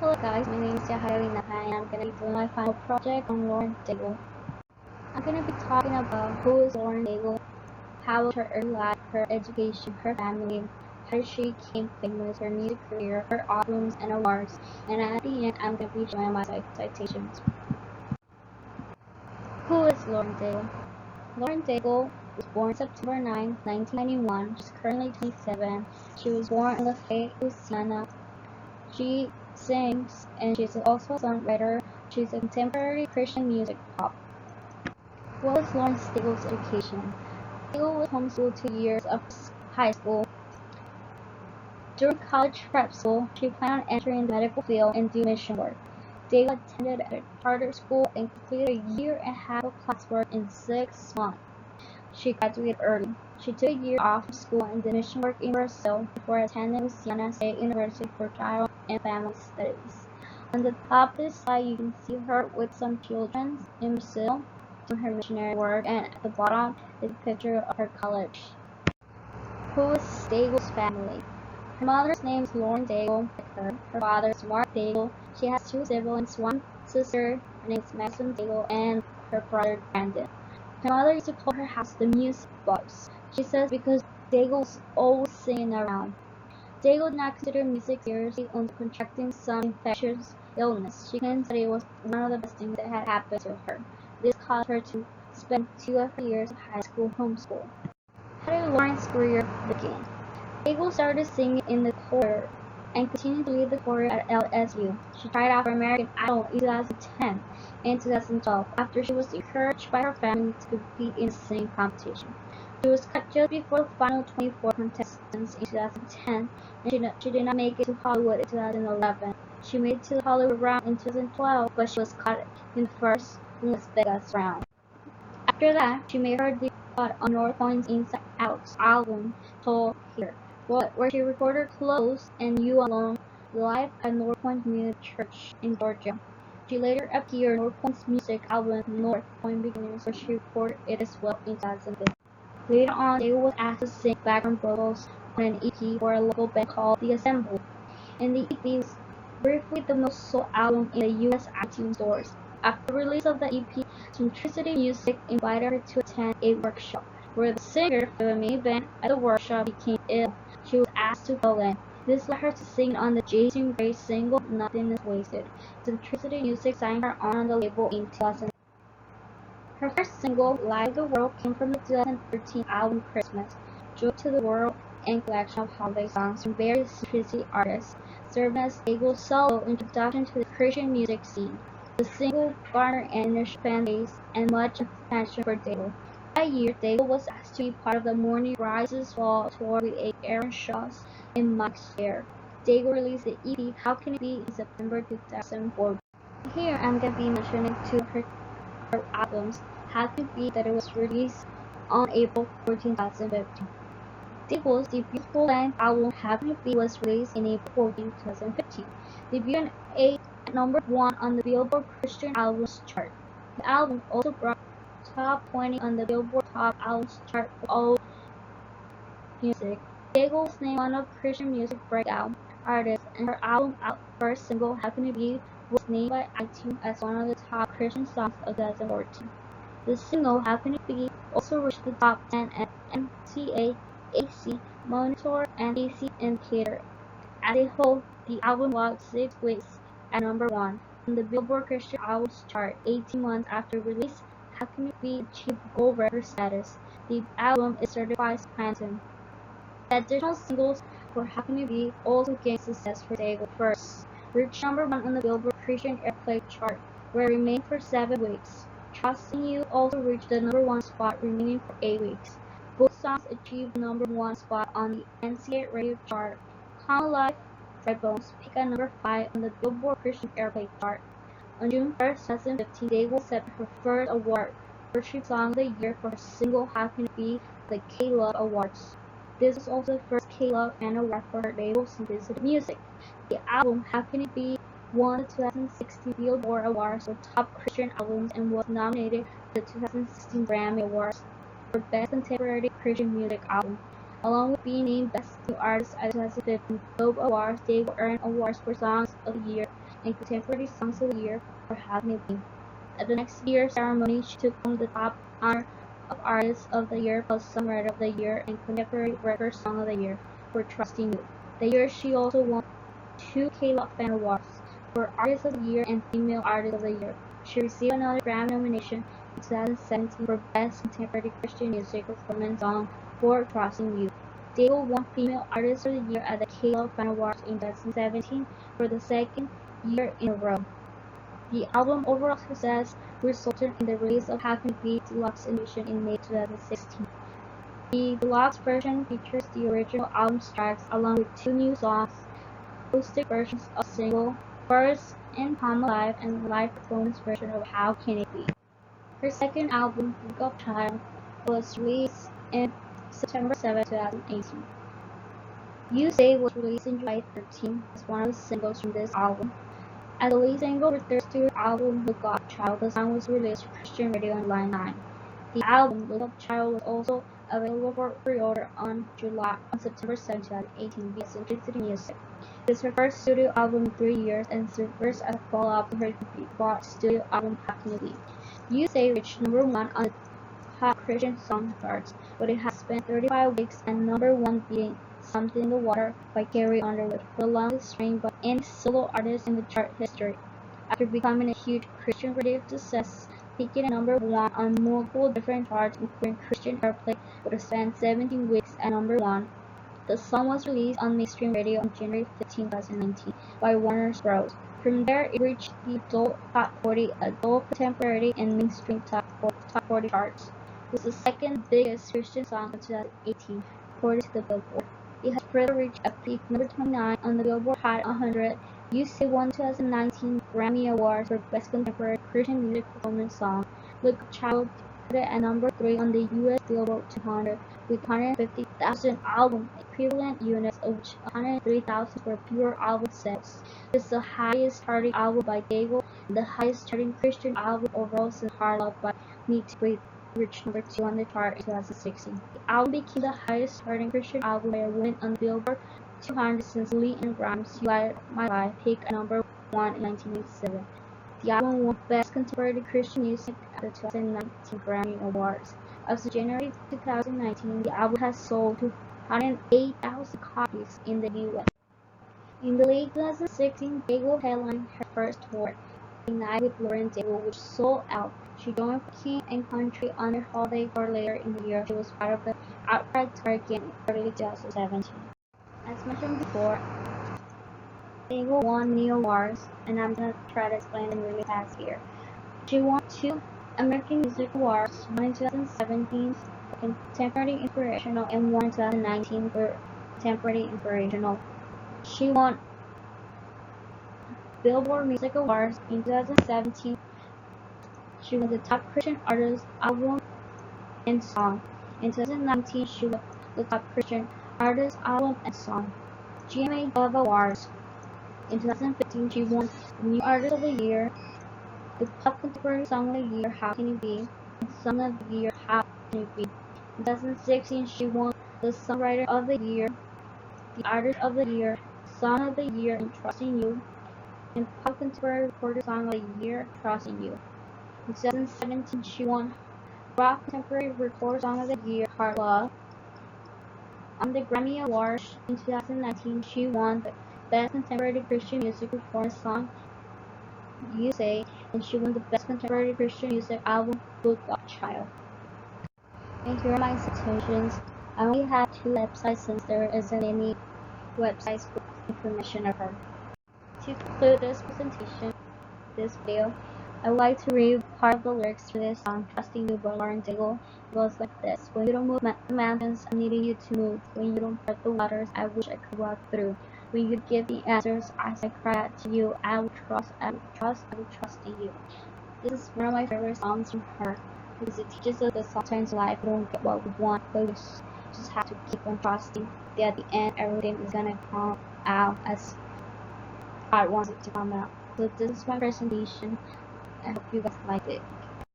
Hello guys, my name is Yahairina and I'm going to be doing my final project on Lauren Daigle. I'm going to be talking about who is Lauren Daigle, how was her early life, her education, her family, how she became famous, her music career, her albums and awards, and at the end I'm going to be showing my citations. Who is Lauren Daigle? Lauren Daigle was born September 9, 1991. She's currently 27. She was born in Lafayette, Louisiana. She sings and she's also a songwriter. She's a contemporary Christian music pop. What was Lauren Daigle's education? Daigle was homeschooled 2 years of high school. During college prep school, she planned on entering the medical field and do mission work. Daigle attended a charter school and completed a year and a half of classwork in 6 months. She graduated early. She took a year off of school and did mission work in Brazil before attending Louisiana State University for Child and Family Studies. On the top of this slide, you can see her with some children in Brazil doing her missionary work, and at the bottom is a picture of her college. Who is Daigle's family? Her mother's name is Lauren Daigle, like her. Her father is Mark Daigle. She has 2 siblings, one sister, her name is Madison Daigle, and her brother Brandon. Her mother used to call her house the music box. She says because Daigle's always singing around. Daigle did not consider music seriously until contracting some infectious illness. She claims that it was one of the best things that had happened to her. This caused her to spend 2 of her years of high school homeschool. How did Lauren's career begin? Daigle started singing in the choir and continued to lead the choir at LSU. She tried out for American Idol in 2010 and 2012 after she was encouraged by her family to compete in the singing competition. She was cut just before the final 24 contestants in 2010, and she did not make it to Hollywood in 2011. She made it to the Hollywood round in 2012, but she was cut in the first Las Vegas round. After that, she made her debut on North Point's Inside Out album, Told Here, where she recorded Close and You Alone live at North Point Community Church in Georgia. She later appeared on North Point's music album North Point Beginnings, where she recorded it as well in 2015. Later on, Daigle was asked to sing background vocals on an EP for a local band called The Assembly, and the EP was briefly the most sold album in the US iTunes stores. After the release of the EP, Centricity Music invited her to attend a workshop, where the singer for the main band at the workshop became ill. She was asked to fill in. This led her to sing on the Jason Gray single Nothing Is Wasted. Centricity Music signed her on the label in 2000. Her first single, Light the World, came from the 2013 album Christmas, Joy to the World, and collection of holiday songs from various Centricity artists, serving as Daigle's solo introduction to the Christian music scene. The single garnered an initial fan base and much attention for Daigle. That year, Daigle was asked to be part of the Morning Rises Fall tour with Aaron Shaws and Mike Stair. Daigle released the EP How Can It Be in September 2004. Here I'm going to be mentioning 2 of her albums. How Can It Be, that it was released on April 14, 2015. Daigle's debut full-length album How Can It Be was released in April 14, 2015, debuting at number 1 on the Billboard Christian Albums chart. The album also brought top 20 on the Billboard Top Albums chart for all music. Daigle was named one of Christian Music Breakout artists, and her first single, How Can It Be, was named by iTunes as one of the top Christian songs of 2014. The single, How Can It Be, also reached the top 10 at MTA, AC, Monitor, and AC Indicator. As a whole, the album walked 6 weeks at number 1 on the Billboard Christian Albums chart. 18 months after release, How Can It Be achieved gold record status. The album is certified platinum. The additional singles for How Can It Be also gained success for Daigle. First, reached number 1 on the Billboard Christian Airplay chart, where it remained for 7 weeks. Trust in You also reached the number 1 spot, remaining for 8 weeks. Both songs achieved the number 1 spot on the NCAA radio chart. Come Alive, Dry Bones peaked at number 5 on the Billboard Christian Airplay chart. On June 1, 2015, Daigle accepted her first award, Worship Song of the Year, for her single How Can It Be, the K-Love Awards. This was also the first K-Love fan award for her label, Simplicity Music. The album How Can It Be won the 2016 Billboard Awards for Top Christian Albums and was nominated for the 2016 Grammy Awards for Best Contemporary Christian Music Album. Along with being named Best New Artist at the 2015 Globe Awards, Daigle earned awards for songs of the Year and Contemporary Songs of the Year for How Can It Be. At the next year's ceremony, she took home the top honor of Artist of the Year plus Songwriter of the Year and Contemporary Record Song of the Year for Trusting You. That year, she also won 2 K-Pop Fan Awards for Artist of the Year and Female Artist of the Year. She received another Grammy nomination in 2017 for Best Contemporary Christian Music Performance Song for Trusting You. Daigle won Female Artist of the Year at the K-Pop Fan Awards in 2017 for the second year in a row. The album's overall success resulted in the release of How Can It Be Deluxe Edition in May 2016. The deluxe version features the original album's tracks along with 2 new songs, acoustic versions of single, First and Palm Alive, and a live performance version of How Can It Be. Her second album, Wake Up Child, was released in September 7, 2018. You Say was released in July 13 as one of the singles from this album. As the lead single refers to her album Look Up Child, the song was released on Christian Radio on Line 9. The album Look Up Child was also available for pre-order on September 7, 2018 via Simplicity Music. It is her first studio album in 3 years and serves as a follow-up to her debut studio album How Can It Be. You Say reached number 1 on the Hot Christian Song charts, but it has spent 35 weeks at number 1, beating Something in the Water by Carrie Underwood for the longest reign by any solo artist in the chart history. After becoming a huge Christian radio success, peaking at number 1 on multiple different charts including Christian Airplay, would have spent 17 weeks at number 1. The song was released on mainstream radio on January 15, 2019 by Warner Bros. From there, it reached the Adult Top 40, Adult Contemporary, and Mainstream Top 40 charts. It was the second biggest Christian song of 2018, according to the Billboard. It has further reached a peak number 29 on the Billboard Hot 100. You Say won 2019 Grammy Awards for Best Contemporary Christian Music Performance Song. Look Up Child put it at number 3 on the US Billboard 200 with 150,000 album equivalent units, of which 103,000 were pure album sales. This is the highest charting album by Daigle and the highest charting Christian album overall since Hard Love by Me to Breathe reached number 2 on the chart in 2016. The album became the highest charting Christian album by a win on the Billboard 200 since Lee and Grimes' You Light My Life peaked at number 1 in 1987. The album won Best Contemporary Christian Music at the 2019 Grammy Awards. As of January 2019, the album has sold 208,000 copies in the US. In the late 2016, Daigle headlined her first tour, A Night with Lauren Daigle, which sold out. She joined King and Country on her holiday tour later in the year. She was part of the Outright tour again in early 2017. As mentioned before, Daigle won many awards, and I'm going to try to explain them really fast here. She won 2 American Music Awards, one in 2017 for Contemporary Inspirational and one in 2019 for Contemporary Inspirational. She won Billboard Music Awards in 2017. She won the Top Christian Artist Album and Song. In 2019, she won the Top Christian Artist Album and Song. GMA Dove Awards. In 2015, she won the New Artist of the Year, the Pop Contemporary Song of the Year, How Can It Be, and Song of the Year, How Can It Be. In 2016, she won the Songwriter of the Year, the Artist of the Year, Song of the Year, and Trusting You, and Pop Contemporary Recorded Song of the Year, Trusting You. In 2017, she won Rock Contemporary Recorded Song of the Year, Hard Love. On the Grammy Awards in 2019, she won the Best Contemporary Christian Music Performance Song, You Say, and she won the Best Contemporary Christian Music Album, Look Up Child. And here are my citations. I only have 2 websites since there isn't any websites with information of her. To conclude this presentation, this video, I would like to read part of the lyrics to this song, Trusting You by Lauren Daigle. It goes like this: When you don't move the mountains, I'm needing you to move. When you don't part the waters, I wish I could walk through. When you give the answers as I cry out to you, I will trust in you. This is one of my favorite songs from her because it teaches us that sometimes in life we don't get what we want, but we just have to keep on trusting that at the end everything is gonna come out as God wants it to come out. So this is my presentation. I hope you guys liked it.